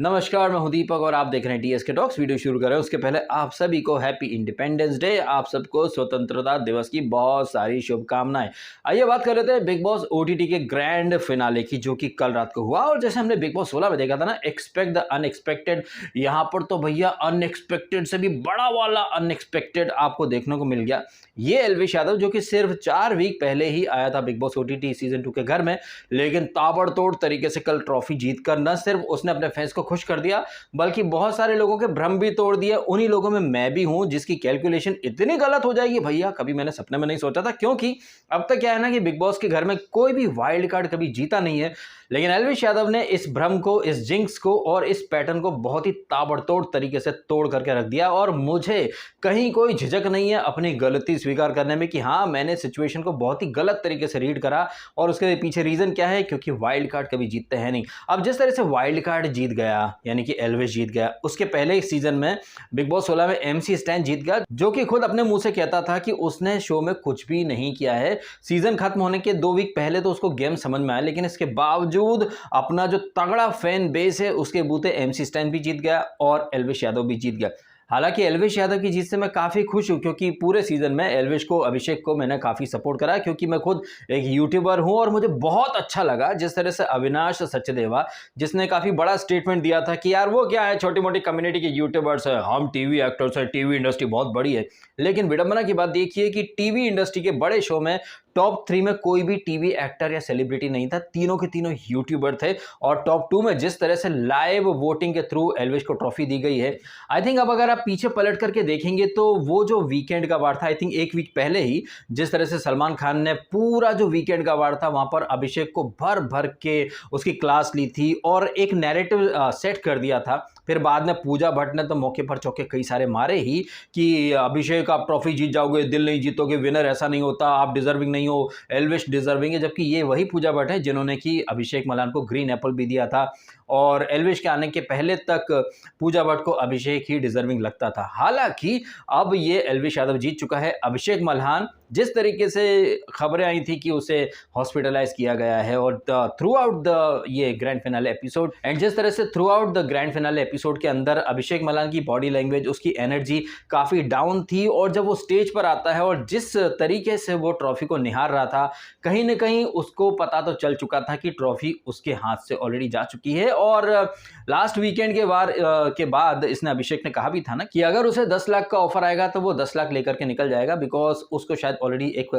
नमस्कार, मैं हूं दीपक और आप देख रहे हैं टीएसके टॉक्स। वीडियो शुरू करें उसके पहले आप सभी को हैप्पी इंडिपेंडेंस डे, आप सबको स्वतंत्रता दिवस की बहुत सारी शुभकामनाएं। आइए बात कर लेते हैं बिग बॉस ओटीटी के ग्रैंड फिनाले की, जो कि कल रात को हुआ। और जैसे हमने बिग बॉस 16 में देखा था ना, एक्सपेक्ट द अनएक्सपेक्टेड, यहाँ पर तो भैया अनएक्सपेक्टेड से भी बड़ा वाला अनएक्सपेक्टेड आपको देखने को मिल गया। ये एल्विश यादव, जो कि सिर्फ 4 वीक पहले ही आया था बिग बॉस ओटीटी सीजन 2 के घर में, लेकिन ताबड़तोड़ तरीके से कल ट्रॉफी जीतकर न सिर्फ उसने अपने फैंस को खुश कर दिया, बल्कि बहुत सारे लोगों के भ्रम भी तोड़ दिए। उन्हीं लोगों में मैं भी हूं जिसकी कैलकुलेशन इतनी गलत हो जाएगी भैया, कभी मैंने सपने में नहीं सोचा था। क्योंकि अब तक क्या है ना कि बिग बॉस के घर में कोई भी वाइल्ड कार्ड कभी जीता नहीं है, लेकिन एल्विश यादव ने इस भ्रम को, इस जिंक्स को और इस पैटर्न को बहुत ही ताबड़तोड़ तरीके से तोड़ करके रख दिया। और मुझे कहीं कोई झिझक नहीं है अपनी गलती स्वीकार करने में कि हाँ, मैंने सिचुएशन को बहुत ही गलत तरीके से रीड करा। और उसके पीछे रीजन क्या है? क्योंकि वाइल्ड कार्ड कभी जीतते हैं नहीं। अब जिस तरह से वाइल्ड कार्ड जीत गया, यानी कि एल्विश जीत गया, उसके पहले एक सीजन में बिग बॉस 16 में एमसी स्टैन जीत गया, जो कि खुद अपने मुंह से कहता था कि उसने शो में कुछ भी नहीं किया है। सीजन खत्म होने के 2 वीक पहले तो उसको गेम समझ में आया, लेकिन इसके बावजूद अपना जो तगड़ा फैन बेस है उसके बूते एमसी स्टैन भी जीत गया और एल्विश यादव भी जीत गया। हालांकि एल्विश यादव की जीत से मैं काफ़ी खुश हूं, क्योंकि पूरे सीजन में एल्विश को, अभिषेक को मैंने काफ़ी सपोर्ट करा, क्योंकि मैं खुद एक यूट्यूबर हूं। और मुझे बहुत अच्छा लगा जिस तरह से अविनाश सचदेवा, जिसने काफ़ी बड़ा स्टेटमेंट दिया था कि यार वो क्या है, छोटी मोटी कम्युनिटी के यूट्यूबर्स हैं, हम टीवी एक्टर्स हैं, टीवी इंडस्ट्री बहुत बड़ी है। लेकिन विडंबना की बात देखिए कि टीवी इंडस्ट्री के बड़े शो में टॉप 3 में कोई भी टीवी एक्टर या सेलिब्रिटी नहीं था, तीनों के तीनों यूट्यूबर थे। और टॉप 2 में जिस तरह से लाइव वोटिंग के थ्रू एल्विश को ट्रॉफी दी गई है, आई थिंक अब अगर आप पीछे पलट करके देखेंगे तो वो जो वीकेंड का वार था, आई थिंक 1 वीक पहले ही जिस तरह से सलमान खान ने पूरा जो वीकेंड का वार था वहां पर अभिषेक को भर भर के उसकी क्लास ली थी और एक नैरेटिव सेट कर दिया था। फिर बाद में पूजा भट्ट ने तो मौके पर चौके कई सारे मारे ही कि अभिषेक आप ट्रॉफी जीत जाओगे, दिल नहीं जीतोगे, विनर ऐसा नहीं होता, आप डिजर्विंग नहीं हो, एल्विश डिजर्विंग है। जबकि ये वही पूजा भट्ट है जिन्होंने कि अभिषेक मलान को ग्रीन एप्पल भी दिया था, और एल्विश के आने के पहले तक पूजा भट्ट को अभिषेक ही डिजर्विंग लगता था। हालांकि अब ये एल्विश यादव जीत चुका है। अभिषेक मल्हान, जिस तरीके से खबरें आई थी कि उसे हॉस्पिटलाइज किया गया है, और थ्रू आउट द ये ग्रैंड फिनाले एपिसोड, एंड जिस तरह से through out the grand finale episode के अंदर अभिषेक मल्हान की बॉडी लैंग्वेज, उसकी एनर्जी काफ़ी डाउन थी। और जब वो स्टेज पर आता है और जिस तरीके से वो ट्रॉफी को निहार रहा था, कहीं ना कहीं उसको पता तो चल चुका था कि ट्रॉफी उसके हाथ से ऑलरेडी जा चुकी है। और लास्ट वीकेंड के बाद इसने, अभिषेक ने कहा भी था ना कि अगर उसे 10 लाख का ऑफर आएगा तो वो 10 लाख लेकर के निकल जाएगा, बिकॉज उसको शायद ऑलरेडी एक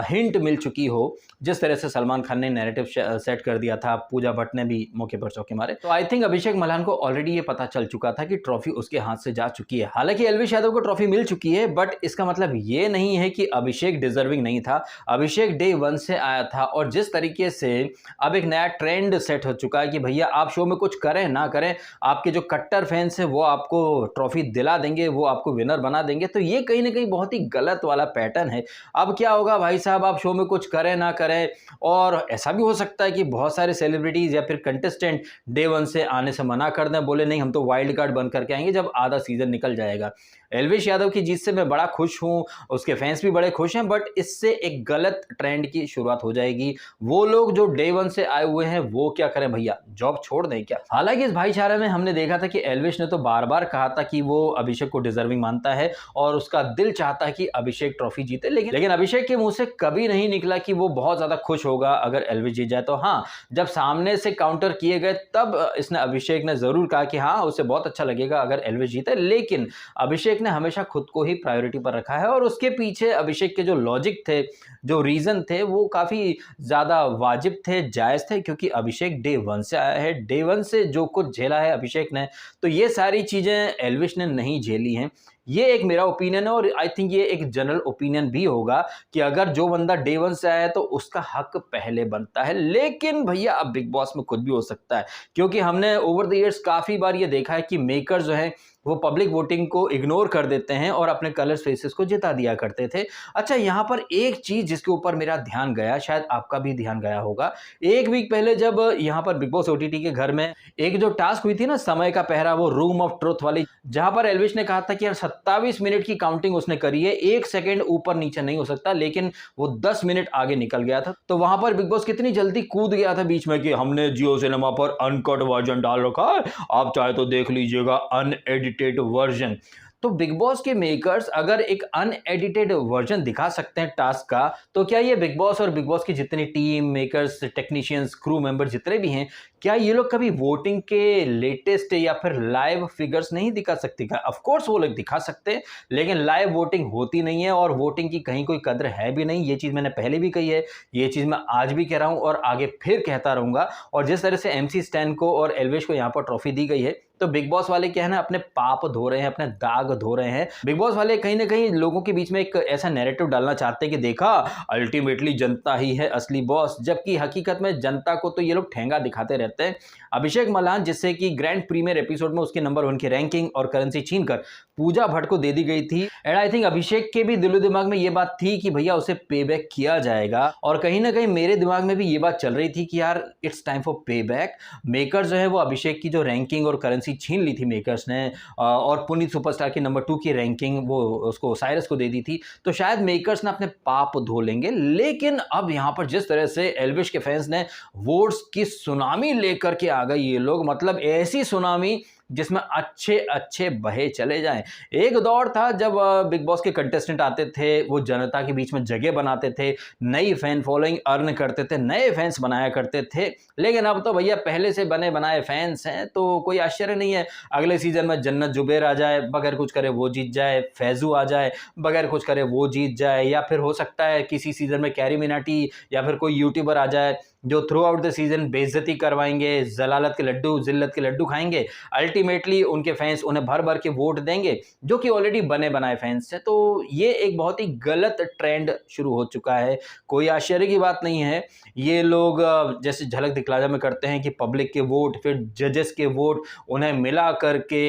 हिंट मिल चुकी हो। जिस तरह से सलमान खान ने नैरेटिव सेट कर दिया था, पूजा भट्ट ने भी मौके पर चौके मारे, तो आई थिंक अभिषेक मल्हान को ऑलरेडी ये पता चल चुका था कि ट्रॉफी उसके हाथ से जा चुकी है। हालांकि एल्विश यादव को ट्रॉफी मिल चुकी है, बट इसका मतलब ये नहीं है कि अभिषेक डिजर्विंग नहीं था। अभिषेक डे 1 से आया था, और जिस तरीके से अब एक नया ट्रेंड सेट हो चुका है कि भैया आप शो में कुछ करें ना करें, आपके जो कट्टर फैंस हैं वो आपको ट्रॉफी दिला देंगे, वो आपको विनर बना देंगे। तो ये कहीं ना कहीं बहुत ही गलत वाला पैटर्न है। अब क्या होगा भाई साहब, आप शो में कुछ करें ना करें, और ऐसा भी हो सकता है कि बहुत सारे सेलिब्रिटीज या फिर कंटेस्टेंट डे 1 से आने से मना कर दें, बोले नहीं हम तो वाइल्ड कार्ड बन करके आएंगे जब आधा सीजन निकल जाएगा। एल्विश यादव की जीत से मैं बड़ा खुश हूं, उसके फैंस भी बड़े खुश हैं, बट इससे एक गलत ट्रेंड की शुरुआत हो जाएगी। वो लोग जो डे 1 से आए हुए हैं वो क्या करें भैया, जॉब छोड़ दें क्या? हालांकि इस भाईचारे में हमने देखा था कि एल्विश ने तो बार बार कहा था कि वो अभिषेक को डिजर्विंग मानता है और उसका दिल चाहता है कि अभिषेक ट्रॉफी जीते, लेकिन अभिषेक के मुंह से कभी नहीं निकला कि वो बहुत ज्यादा खुश होगा अगर एल्विश जीत जाए। तो हाँ, जब सामने से काउंटर किए गए तब इसने, अभिषेक ने जरूर कहा कि हाँ उसे बहुत अच्छा लगेगा अगर एल्विश जीते, लेकिन अभिषेक ने हमेशा खुद को ही प्रायोरिटी पर रखा है। और उसके पीछे अभिषेक के जो लॉजिक थे, जो रीजन थे, वो काफी ज्यादा वाजिब थे, जायज थे, क्योंकि अभिषेक डे 1 से आया है। डे 1 से जो कुछ झेला है अभिषेक ने, तो ये सारी चीजें एल्विश ने नहीं झेली हैं। ये एक मेरा ओपिनियन है, और आई थिंक ये एक जनरल ओपिनियन भी होगा कि अगर जो बंदा डे 1 से आया है तो उसका हक पहले बनता है। लेकिन भैया अब बिग बॉस में कुछ भी हो सकता है, क्योंकि हमने ओवर द इयर्स काफी बार ये देखा है कि मेकर जो है वो पब्लिक वोटिंग को इग्नोर कर देते हैं और अपने कलर्स फेसेस को जिता दिया करते थे। अच्छा, यहाँ पर एक चीज जिसके ऊपर मेरा ध्यान गया, शायद आपका भी ध्यान गया होगा, 1 वीक पहले जब यहाँ पर बिग बॉस ओटीटी के घर में एक जो टास्क हुई थी ना, समय का पहरा, वो रूम ऑफ ट्रुथ वाली, जहां पर एल्विश ने कहा था कि यार 27 मिनट की काउंटिंग उसने करी है, 1 सेकंड ऊपर नीचे नहीं हो सकता, लेकिन वो 10 मिनट आगे निकल गया था। तो वहां पर बिग बॉस कितनी जल्दी कूद गया था बीच में कि हमने जियो सिनेमा पर अनकट वर्जन डाल रखा है, आप चाहे तो देख लीजिएगा अनएडिटेड वर्जन। तो बिग बॉस के मेकर्स अगर एक अनएडिटेड वर्जन दिखा सकते हैं टास्क का, तो क्या ये बिग बॉस और बिग बॉस की जितनी team makers, technicians, crew member जितने भी हैं, क्या ये लोग कभी वोटिंग के लेटेस्ट या फिर लाइव फिगर्स नहीं दिखा सकते? क्या ऑफ कोर्स वो लोग दिखा सकते हैं, लेकिन लाइव वोटिंग होती नहीं है और वोटिंग की कहीं कोई कद्र है भी नहीं। ये चीज मैंने पहले भी कही है, ये चीज मैं आज भी कह रहा हूं और आगे फिर कहता रहूंगा। और जिस तरह से एमसी स्टैन को और एल्विश को यहाँ पर ट्रॉफी दी गई है, तो बिग बॉस वाले क्या है ना, अपने पाप धो रहे हैं, अपने दाग धो रहे हैं। बिग बॉस वाले कहीं ना कहीं लोगों के बीच में एक ऐसा नैरेटिव डालना चाहते हैं कि देखा, अल्टीमेटली जनता ही है असली बॉस, जबकि हकीकत में जनता को तो ये लोग ठेंगा दिखाते रहते हैं। अभिषेक मल्लान, जिससे कि ग्रैंड प्रीमियर एपिसोड में उसके नंबर 1 की रैंकिंग और करेंसी छीनकर पूजा भट्ट को दे दी गई थी, एंड आई थिंक अभिषेक के भी दिलो दिमाग में ये बात थी कि भैया उसे पे बैक किया जाएगा। और कहीं ना कहीं मेरे दिमाग में भी ये बात चल रही थी कि यार इट्स टाइम फॉर पे बैक। मेकर्स जो है वो अभिषेक की जो रैंकिंग और करेंसी छीन ली थी मेकर्स ने, और पुनीत सुपरस्टार की नंबर 2 की रैंकिंग वो उसको साइरस को दे दी थी, तो शायद मेकर्स ने अपने पाप धो लेंगे। लेकिन अब यहाँ पर जिस तरह से एल्विश के फैंस ने वोट्स की सुनामी लेकर के आ गए ये लोग, मतलब ऐसी सुनामी जिसमें अच्छे अच्छे बहे चले जाएं। एक दौर था जब बिग बॉस के कंटेस्टेंट आते थे, वो जनता के बीच में जगह बनाते थे, नई फैन फॉलोइंग अर्न करते थे, नए फैंस बनाया करते थे। लेकिन अब तो भैया पहले से बने बनाए फैंस हैं, तो कोई आश्चर्य नहीं है अगले सीजन में जन्नत जुबैर आ जाए, बगैर कुछ करे वो जीत जाए, फैजू आ जाए, बगैर कुछ करे वो जीत जाए, या फिर हो सकता है किसी सीजन में कैरी मिनाटी या फिर कोई यूट्यूबर आ जाए जो थ्रू आउट द सीजन बेइज्जती करवाएंगे, जलालत के लड्डू, जिल्लत के लड्डू खाएंगे। अल्टीमेटली उनके फैंस उन्हें भर भर के वोट देंगे, जो कि ऑलरेडी बने बनाए फैंस हैं। तो ये एक बहुत ही गलत ट्रेंड शुरू हो चुका है। कोई आश्चर्य की बात नहीं है। ये लोग जैसे झलक दिखलाजा में करते हैं कि पब्लिक के वोट, फिर जजेस के वोट, उन्हें मिला करके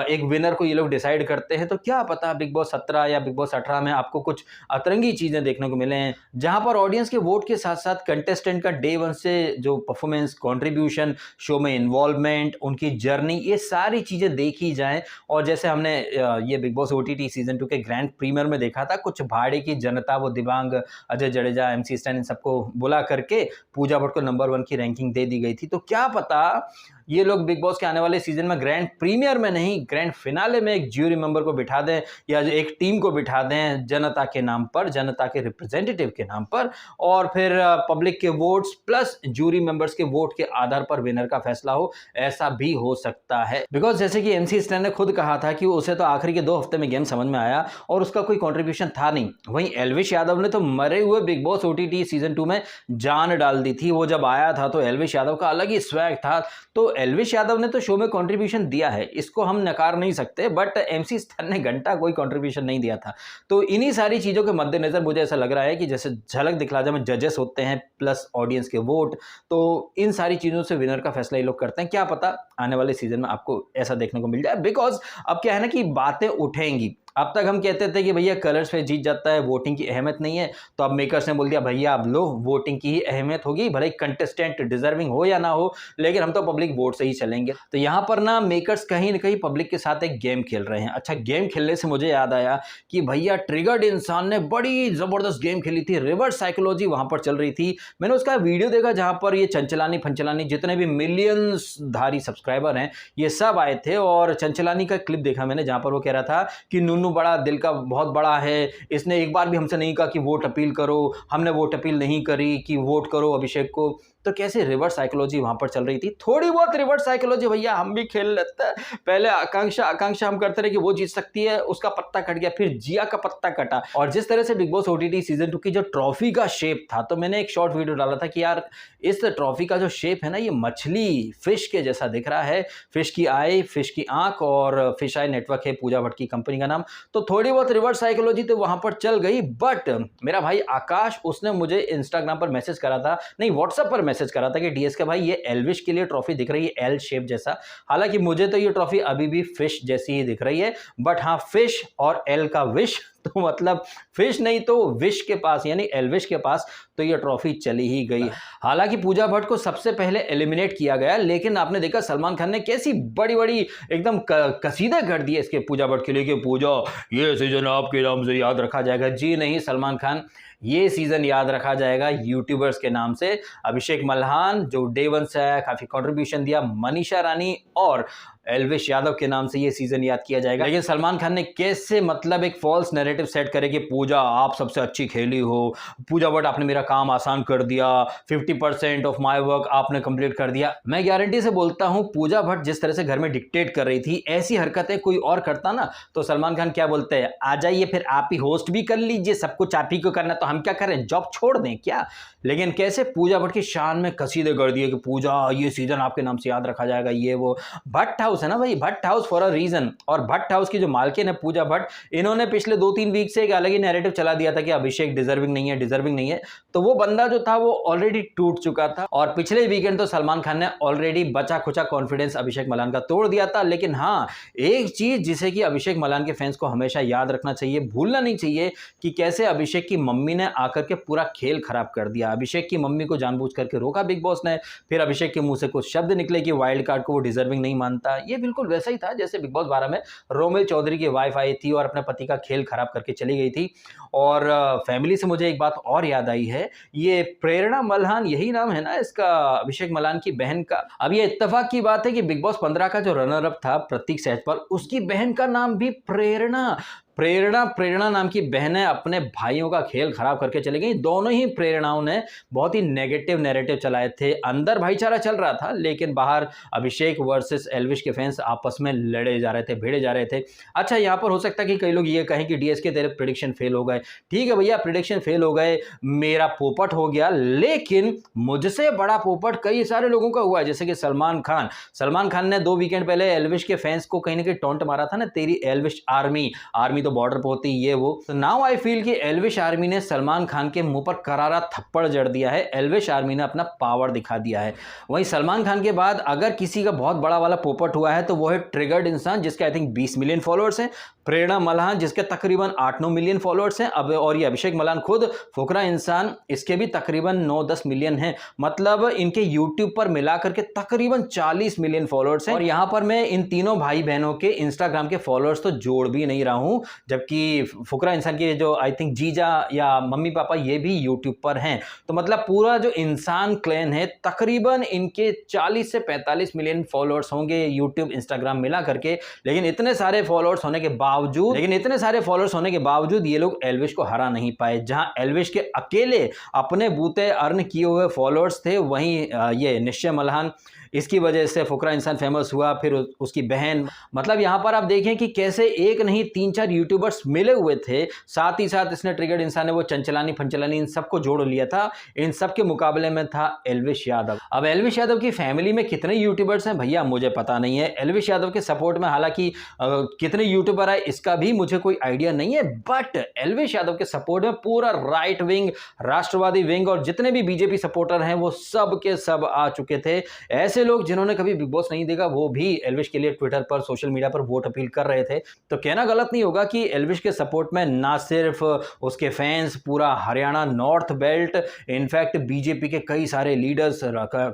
एक विनर को ये लोग डिसाइड करते हैं। तो क्या पता बिग बॉस 17 या बिग बॉस 18 में आपको कुछ अतरंगी चीजें देखने को मिले हैं, जहां पर ऑडियंस के वोट के साथ साथ कंटेस्टेंट का डे 1 से जो परफॉर्मेंस, कंट्रीब्यूशन, शो में इन्वॉल्वमेंट, उनकी जर्नी, ये सारी चीजें देखी जाएं। और जैसे हमने ये बिग बॉस ओटीटी सीजन 2 के ग्रैंड प्रीमियर में देखा था, कुछ भाड़े की जनता, वो दिबांग, अजय जडेजा, एमसी स्टैन, इन सबको बुला करके पूजा भट्ट को नंबर 1 की रैंकिंग दे दी गई थी। तो क्या पता ये लोग बिग बॉस के आने वाले सीजन में ग्रैंड प्रीमियर में नहीं, ग्रैंड फिनाले में एक ज्यूरी मेंबर को बिठा दें या एक टीम को बिठा दें जनता के नाम पर, जनता के रिप्रेजेंटेटिव के नाम पर, और फिर पब्लिक के वोट्स प्लस ज्यूरी मेंबर्स के वोट के आधार पर विनर का फैसला हो। ऐसा भी हो सकता है, बिकॉज जैसे कि एमसी स्टैन ने खुद कहा था कि उसे तो आखिरी के 2 हफ्ते में गेम समझ में आया और उसका कोई कॉन्ट्रीब्यूशन था नहीं। वहीं एल्विश यादव ने तो मरे हुए बिग बॉस ओटीटी सीजन 2 में जान डाल दी थी। वो जब आया था तो एल्विश यादव का अलग ही स्वैग था। तो एल्विश यादव ने तो शो में कंट्रीब्यूशन दिया है, इसको हम नकार नहीं सकते, बट एमसी स्टैन ने घंटा कोई कंट्रीब्यूशन नहीं दिया था। तो इन्हीं सारी चीजों के मद्देनजर मुझे ऐसा लग रहा है कि जैसे झलक दिखलाजा में जजेस होते हैं प्लस ऑडियंस के वोट, तो इन सारी चीजों से विनर का फैसला ये लोग करते हैं। क्या पता आने वाले सीजन में आपको ऐसा देखने को मिल जाए, बिकॉज अब क्या है ना कि बातें उठेंगी। अब तक हम कहते थे कि भैया कलर्स पे जीत जाता है, वोटिंग की अहमियत नहीं है, तो अब मेकर्स ने बोल दिया भैया अब लो, वोटिंग की ही अहमियत होगी, भले कंटेस्टेंट डिजर्विंग हो या ना हो, लेकिन हम तो पब्लिक वोट से ही चलेंगे। तो यहाँ पर ना मेकर्स कहीं ना कहीं पब्लिक के साथ एक गेम खेल रहे हैं। अच्छा, गेम खेलने से मुझे याद आया कि भैया ट्रिगर्ड इंसान ने बड़ी जबरदस्त गेम खेली थी, रिवर्स साइकोलॉजी वहां पर चल रही थी। मैंने उसका वीडियो देखा जहां पर ये चंचलानी फंचलानी जितने भी मिलियंस धारी सब्सक्राइबर हैं ये सब आए थे, और चंचलानी का क्लिप देखा मैंने जहां पर वो कह रहा था कि नूनू बड़ा दिल का बहुत बड़ा है, इसने एक बार भी हमसे नहीं कहा कि वोट अपील करो, हमने वोट अपील नहीं करी कि वोट करो अभिषेक को। तो कैसे रिवर्स साइकोलॉजी वहां पर चल रही थी। थोड़ी बहुत रिवर्स साइकोलॉजी भैया हम भी खेल लेते हैं। पहले आकांक्षा हम करते रहे कि वो जीत सकती है, उसका पत्ता कट गया, फिर जिया का पत्ता कटा। और जिस तरह से बिग बॉस ओटीटी सीजन 2 की जो ट्रॉफी का शेप था, तो मैंने एक शॉर्ट वीडियो डाला था कि यार इस ट्रॉफी का जो शेप है ना, ये मछली, फिश के जैसा दिख रहा है। फिश की आई, फिश की आंख, और फिश आई नेटवर्क है पूजा भट्ट की कंपनी का नाम। तो थोड़ी बहुत रिवर्स साइकोलॉजी तो वहां पर चल गई। बट मेरा भाई आकाश, उसने मुझे इंस्टाग्राम पर मैसेज करा था, नहीं व्हाट्सएप पर मैसेज करा था कि डीएसके भाई ये एल्विश के लिए ट्रॉफी दिख रही है एल शेप जैसा। हालांकि मुझे तो ये ट्रॉफी अभी भी फिश जैसी ही दिख रही है, बट हाँ फिश और एल का विश तो मतलब फिश नहीं तो विश के पास यानी एल्विश के पास तो ये ट्रॉफी चली ही गई। हालांकि पूजा भट्ट को सबसे पहले एलिमिनेट किया गया, लेकिन आपने देखा सलमान खान ने कैसी बड़ी बड़ी एकदम कसीदे कर दिए इसके पूजा भट्ट के लिए कि पूजा ये सीजन आपके नाम से याद रखा जाएगा। जी नहीं सलमान खान, ये सीजन याद रखा जाएगा यूट्यूबर्स के नाम से। अभिषेक मल्हान जो डे वन से आया, काफी कंट्रीब्यूशन दिया, मनीषा रानी और एल्विश यादव के नाम से ये सीजन याद किया जाएगा। लेकिन सलमान खान ने कैसे मतलब एक फॉल्स नैरेटिव सेट करे कि पूजा आप सबसे अच्छी खेली हो, पूजा भट्ट आपने मेरा काम आसान कर दिया, 50% ऑफ माय वर्क आपने कंप्लीट कर दिया। मैं गारंटी से बोलता हूं पूजा भट्ट जिस तरह से घर में डिक्टेट कर रही थी, ऐसी हरकतें कोई और करता ना तो सलमान खान क्या बोलते हैं, आ जाइए फिर आप ही होस्ट भी कर लीजिए, सब कुछ आप ही को करना, तो हम क्या करें, जॉब छोड़ दें क्या। लेकिन कैसे पूजा भट्ट की शान में कसीदे कर दिए कि पूजा ये सीजन आपके नाम से याद रखा जाएगा, ये वो। भट्ट हाउस है ना भाई, Bhatt house for a reason. और भट्ट हाउस की जो मालकिन है पूजा भट्ट, इन्होंने पिछले 2-3 वीक से एक अलग ही नैरेटिव चला दिया था कि अभिषेक डिजर्विंग नहीं है, डिजर्विंग नहीं है। तो वो बंदा जो था वो ऑलरेडी टूट चुका था। और पिछले वीकेंड तो सलमान खान ने ऑलरेडी बचा खुचा कॉन्फिडेंस अभिषेक मलान का तोड़ दिया था। लेकिन हाँ, एक चीज जिसे कि अभिषेक मलान के फैंस को हमेशा याद रखना चाहिए, भूलना नहीं चाहिए कि कैसे अभिषेक की मम्मी ने आकर के पूरा खेल खराब कर दिया। अभिषेक की मम्मी को जानबूझ करके रोका बिग बॉस ने, फिर अभिषेक के मुंह से कुछ शब्द निकले कि वाइल्ड कार्ड को वो डिजर्विंग नहीं मानता। ये बिल्कुल वैसा ही था जैसे बिग बॉस 12 में रोमिल चौधरी की वाइफ आई थी और अपने पति का खेल खराब करके चली गई थी। और फैमिली से मुझे एक बात और याद आई है, ये प्रेरणा मल्हान, यही नाम है ना इसका, अभिषेक मल्हान की बहन का। अब ये इत्तेफाक की बात है कि बिग बॉस 15 का जो रनर अप था प्रतीक सहजपाल, उसकी बहन का नाम भी प्रेरणा। प्रेरणा नाम की बहनें अपने भाइयों का खेल खराब करके चली गई। दोनों ही प्रेरणाओं ने बहुत ही नेगेटिव नैरेटिव चलाए थे। अंदर भाईचारा चल रहा था, लेकिन बाहर अभिषेक वर्सेस एल्विश के फैंस आपस में लड़े जा रहे थे, भिड़े जा रहे थे। अच्छा, यहाँ पर हो सकता है कि कई लोग ये कहें कि डीएसके तेरे प्रेडिक्शन फेल हो गए। ठीक है भैया, प्रेडिक्शन फेल हो गए, मेरा पोपट हो गया, लेकिन मुझसे बड़ा पोपट कई सारे लोगों का हुआ है, जैसे कि सलमान खान ने 2 वीकेंड पहले एल्विश के फैंस को कहीं ना कहीं टॉन्ट मारा था ना, तेरी एल्विश आर्मी तो बॉर्डर पर होती ये वो। तो नाउ आई फील कि एल्विश आर्मी ने सलमान खान के मुंह पर करारा थप्पड़ जड़ दिया है। एल्विश आर्मी ने अपना पावर दिखा दिया है। वहीं सलमान खान के बाद अगर किसी का बहुत बड़ा वाला पोपट हुआ है तो वो है ट्रिगर्ड इंसान, जिसके आई थिंक 20 मिलियन फॉलोअर्स हैं, प्रेरणा मल्हान जिसके तकरीबन 8-9 मिलियन फॉलोअर्स हैं, अब और ये अभिषेक मल्हान खुद फुकरा इंसान, इसके भी तकरीबन 9-10 मिलियन हैं। मतलब इनके यूट्यूब पर मिलाकर के तकरीबन 40 मिलियन फॉलोअर्स हैं। और यहां पर मैं इन तीनों भाई बहनों के इंस्टाग्राम के फॉलोअर्स तो जोड़ भी नहीं रहा हूं, जबकि फुकरा इंसान के जो आई थिंक जीजा या मम्मी पापा ये भी यूट्यूब पर हैं। तो मतलब पूरा जो इंसान क्लैन है तकरीबन इनके 40 से 45 मिलियन फॉलोअर्स होंगे यूट्यूब इंस्टाग्राम मिला करके। लेकिन इतने सारे फॉलोअर्स होने के बावजूद ये लोग एल्विश को हरा नहीं पाए। जहां एल्विश के अकेले अपने बूते अर्न किए हुए फॉलोअर्स थे, वहीं ये निश्चय मल्हान, इसकी वजह से फुकरा इंसान फेमस हुआ, फिर उसकी बहन। मतलब यहां पर आप देखें कि कैसे एक नहीं 3-4 यूट्यूबर्स मिले हुए थे। साथ ही साथ इसने ट्रिगर्ड इंसान ने वो चंचलानी फंचलानी इन सबको जोड़ लिया था। इन सब के मुकाबले में था एल्विश यादव। अब एल्विश यादव की फैमिली में कितने यूट्यूबर्स हैं भैया मुझे पता नहीं है। एल्विश यादव के सपोर्ट में हालांकि कितने यूट्यूबर आए इसका भी मुझे कोई आइडिया नहीं है, बट एल्विश यादव के सपोर्ट में पूरा राइट विंग, राष्ट्रवादी विंग और जितने भी बीजेपी सपोर्टर हैं वो सब के सब आ चुके थे। ऐसे लोग जिन्होंने कभी बिग बॉस नहीं देखा वो भी एल्विश के लिए ट्विटर पर, सोशल मीडिया पर वोट अपील कर रहे थे। तो कहना गलत नहीं होगा कि एल्विश के सपोर्ट में ना सिर्फ उसके फैंस, पूरा Haryana north belt, in fact BJP के कई सारे लीडर्स,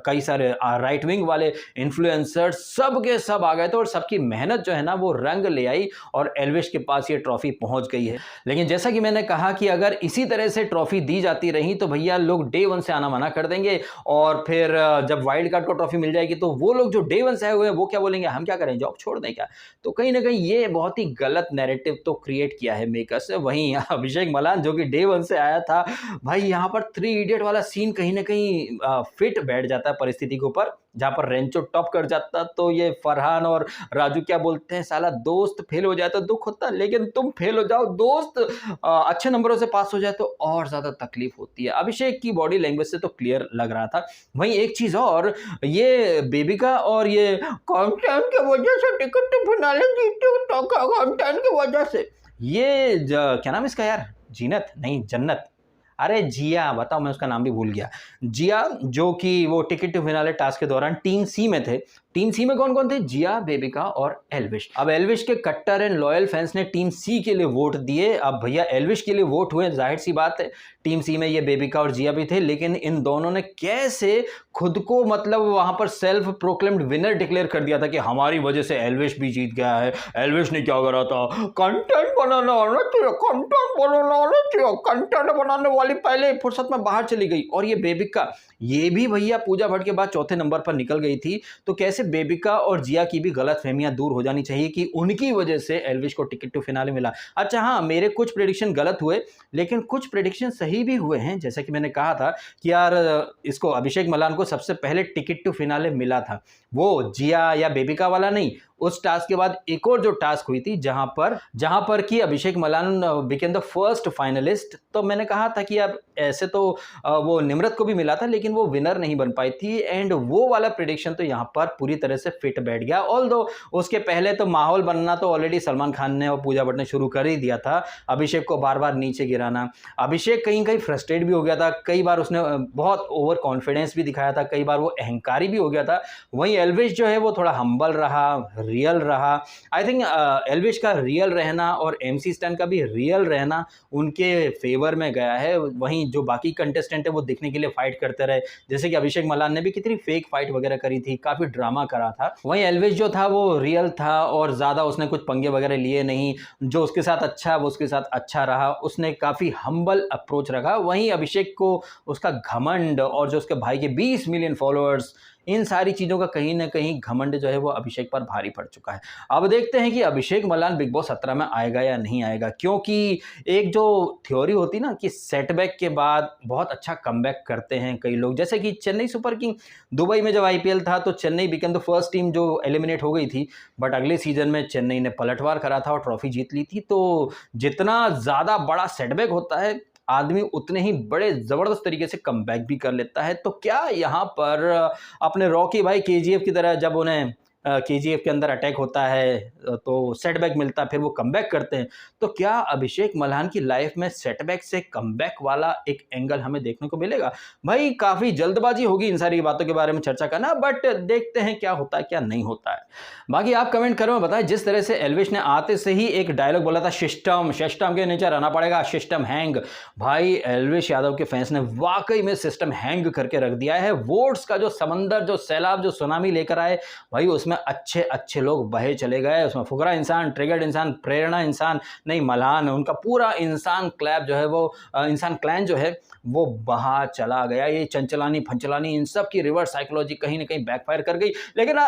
कई सारे राइट विंग वाले इन्फ्लुएंसर्स, सब के सब आ गए थे और सबकी मेहनत जो है ना वो रंग ले आई और एल्विश के पास ये ट्रॉफी पहुंच गई है। लेकिन जैसा कि मैंने कहा कि अगर इसी तरह से ट्रॉफी दी जाती रही तो भैया लोग डे 1 से आना मना कर देंगे, और फिर जब वाइल्ड कार्ड को ट्रॉफी मिल जाएगी तो वो लोग जो डे 1 से आए हुए हैं वो क्या बोलेंगे, हम क्या करें, जॉब छोड़ दें क्या। तो कहीं ना कहीं ये बहुत ही गलत नैरेटिव तो क्रिएट किया है मेकर्स ने। वहीं अभिषेक मल्हान जो कि डे 1 से आया था, भाई यहाँ पर 3 इडियट वाला सीन कहीं ना कहीं फिट बैठ जाता है परिस्थिति के ऊपर, जहां पर रेंचो टॉप कर जाता तो ये फरहान और राजू क्या बोलते हैं, साला दोस्त फेल हो जाए तो दुख होता, लेकिन तुम फेल हो जाओ, दोस्त अच्छे नंबरों से पास हो जाए तो और ज्यादा तकलीफ होती है। अभिषेक की बॉडी लैंग्वेज से तो क्लियर लग रहा था। वहीं एक चीज और, ये बेबिका और ये कंटेंट की वजह से टिकट बना लेंगी, कंटेंट की वजह से, ये क्या नाम इसका यार, जीनत नहीं जन्नत, अरे जिया, बताओ मैं उसका नाम भी भूल गया। जिया, जो कि वो टिकट टू फिनाले टास्क के दौरान टीम सी में थे। टीम सी में कौन-कौन थे? जिया, बेबिका और एल्विश। अब एल्विश के कट्टर एंड लॉयल फैंस ने टीम सी के लिए वोट दिए। अब भैया एल्विश के लिए वोट हुए, ज़ाहिर-सी बात है। टीम सी में ये बेबिका और जिया भी थे, लेकिन इन दोनों ने कैसे खुद को मतलब वहाँ पर सेल्फ प्रोक्लेम्ड विनर डिक्लेयर कर दिया था कि हमारी वजह से एल्विश भी जीत गया है। एल्विश ने क्या करा था? कंटेंट बनाना आना चाहिए, कंटेंट बनाना आना चाहिए, कंटेंट बनाने वाली पहले फुर्सत में बाहर चली गई। और ये बेबिका, ये भी भैया पूजा भट्ट के बाद चौथे नंबर पर निकल गई थी। तो कैसे बेबिका और जिया की भी गलतफहमियां दूर हो जानी चाहिए कि उनकी वजह से एल्विश को टिकट टू फिनाले मिला। अच्छा हाँ, मेरे कुछ प्रेडिक्शन गलत हुए, लेकिन कुछ प्रेडिक्शन सही भी हुए हैं। जैसा कि मैंने कहा था कि यार इसको अभिषेक मलान को सबसे पहले टिकट टू फिनाले मिला था, वो जिया या बेबिका वाला नहीं। उस टास्क के बाद एक और जो टास्क हुई थी जहां पर कि Abhishek Malan became the first finalist. तो मैंने कहा था कि अब ऐसे तो वो निम्रत को भी मिला था, लेकिन वो विनर नहीं बन पाई थी। एंड वो वाला प्रेडिक्शन तो यहाँ पर पूरी तरह से फिट बैठ गया। ऑल्दो उसके पहले तो माहौल बनना तो ऑलरेडी सलमान खान ने और पूजा भट्ट ने शुरू कर ही दिया था, अभिषेक को बार बार नीचे गिराना। अभिषेक कहीं कहीं फ्रस्ट्रेट भी हो गया था, कई बार उसने बहुत ओवर कॉन्फिडेंस भी दिखाया था, कई बार वो अहंकारी भी हो गया था। वहीं एल्विश जो है वो थोड़ा हम्बल रहा, रियल रहा। आई थिंक एल्विश का रियल रहना और एमसी स्टैन का भी रियल रहना उनके फेवर में गया है। वहीं जो बाकी कंटेस्टेंट है वो दिखने के लिए फाइट करते रहे, जैसे कि अभिषेक मलान ने भी कितनी फेक फाइट वगैरह करी थी, काफी ड्रामा करा था। वहीं एल्विश जो था वो रियल था और ज्यादा उसने कुछ पंगे वगैरह लिए नहीं। जो उसके साथ अच्छा वो उसके साथ अच्छा रहा, उसने काफी हम्बल अप्रोच रखा। वहीं अभिषेक को उसका घमंड और जो उसके भाई के 20 मिलियन फॉलोअर्स, इन सारी चीज़ों का कहीं ना कहीं घमंड जो है वो अभिषेक पर भारी पड़ चुका है। अब देखते हैं कि अभिषेक मलान बिग बॉस 17 में आएगा या नहीं आएगा, क्योंकि एक जो थ्योरी होती ना कि सेटबैक के बाद बहुत अच्छा कमबैक करते हैं कई लोग, जैसे कि चेन्नई सुपर किंग दुबई में जब आईपीएल था तो Chennai became the first team जो एलिमिनेट हो गई थी, बट अगले सीजन में चेन्नई ने पलटवार करा था और ट्रॉफी जीत ली थी। तो जितना ज़्यादा बड़ा सेटबैक होता है, आदमी उतने ही बड़े जबरदस्त तरीके से कमबैक भी कर लेता है। तो क्या यहाँ पर अपने रॉकी भाई केजीएफ की तरह जब उन्हें केजीएफ के अंदर अटैक होता है तो सेटबैक मिलता है, फिर वो कमबैक करते हैं, तो क्या अभिषेक मल्हान की लाइफ में सेटबैक से कमबैक वाला एक एंगल हमें देखने को मिलेगा? भाई काफ़ी जल्दबाजी होगी इन सारी बातों के बारे में चर्चा करना, बट देखते हैं क्या होता है क्या नहीं होता है। बाकी आप कमेंट करो, बताएं जिस तरह से एल्विश ने आते से ही एक डायलॉग बोला था, सिस्टम सिस्टम के नीचे रहना पड़ेगा, सिस्टम हैंग। भाई एल्विश यादव के फैंस ने वाकई में सिस्टम हैंग करके रख दिया है। वोट्स का जो समंदर, जो सैलाब, जो सुनामी लेकर आए भाई, उसमें अच्छे अच्छे लोग बहे चले गए। उसमें फुकरा इंसान, ट्रिगर्ड इंसान, प्रेरणा इंसान नहीं, मल्हान, उनका पूरा इंसान क्लैब जो है वो इंसान क्लैन जो है वो बहा चला गया। ये चंचलानी फंचलानी इन सब की रिवर्स साइकोलॉजी कहीं ना कहीं बैकफायर कर गई, लेकिन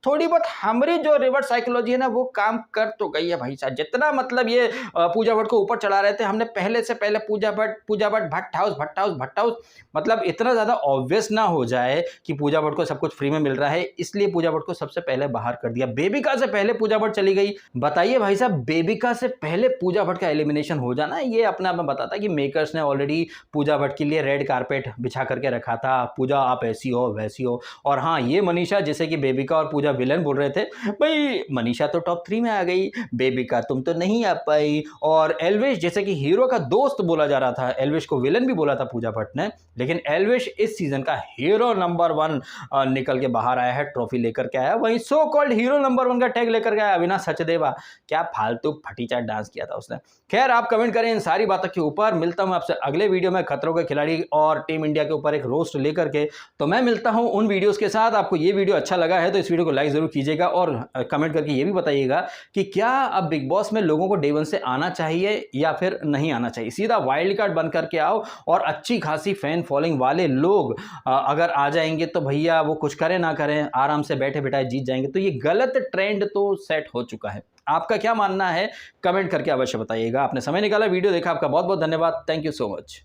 थोड़ी बहुत हमारी जो रिवर्स साइकोलॉजी है ना वो काम कर तो गई है भाई साहब। जितना मतलब ये पूजा भट्ट को ऊपर चढ़ा रहे थे, हमने पहले से पहले पूजा भट्ट भट्ट हाउस मतलब इतना ज़्यादा ऑब्वियस ना हो जाए कि पूजा भट्ट को सब कुछ फ्री में मिल रहा है, इसलिए पूजा भट्ट को सबसे पहले बाहर कर दिया। बेबिका से पहले पूजा भट्ट चली गई। बताइए भाई साहब, बेबिका से पहले पूजा भट्ट का एलिमिनेशन हो जाना, ये अपने आप में बताता है कि मेकर्स ने ऑलरेडी पूजा भट्ट के लिए रेड कारपेट बिछा करके रखा था। पूजा आप ऐसी हो वैसी हो। और हाँ, ये मनीषा, जैसे कि बेबिका और पूजा विलन बोल रहे थे, भाई मनीषा तो टॉप 3 में आ गई, बेबिका तुम तो नहीं आ पाई। और एल्विश, जैसे कि हीरो का दोस्त बोला जा रहा था, एल्विश को विलन भी बोला था पूजा भट्ट ने, लेकिन एल्विश इस सीजन का हीरो नंबर 1 निकल के बाहर आया है, ट्रॉफी लेकर के आया। वहीं सो कॉल्ड हीरो नंबर 1 का टैग लेकर के आया अविनाश सचदेवा। क्या फालतू फटीचा डांस किया था उसने। खैर, आप कमेंट करें इन सारी बातों के ऊपर। मिलता हूं आपसे अगले वीडियो में खतरों के खिलाड़ी और टीम इंडिया के ऊपर एक रोस्ट लेकर के। तो मैं मिलता हूं उन वीडियोस के साथ। आपको ये वीडियो अच्छा लगा है तो इस वीडियो को लाइक जरूर कीजिएगा और कमेंट करके ये भी बताइएगा कि क्या अब बिग बॉस में लोगों को डे 1 से आना चाहिए या फिर नहीं आना चाहिए। सीधा वाइल्ड कार्ड बन करके आओ और अच्छी खासी फैन फॉलोइंग वाले लोग अगर आ जाएंगे तो भैया वो कुछ करें ना करें, आराम से बैठे बिठाए जीत जाएंगे। तो ये गलत ट्रेंड तो सेट हो चुका है। आपका क्या मानना है कमेंट करके अवश्य बताइएगा। आपने समय निकाला, वीडियो देखा, आपका बहुत बहुत धन्यवाद। Thank you so much.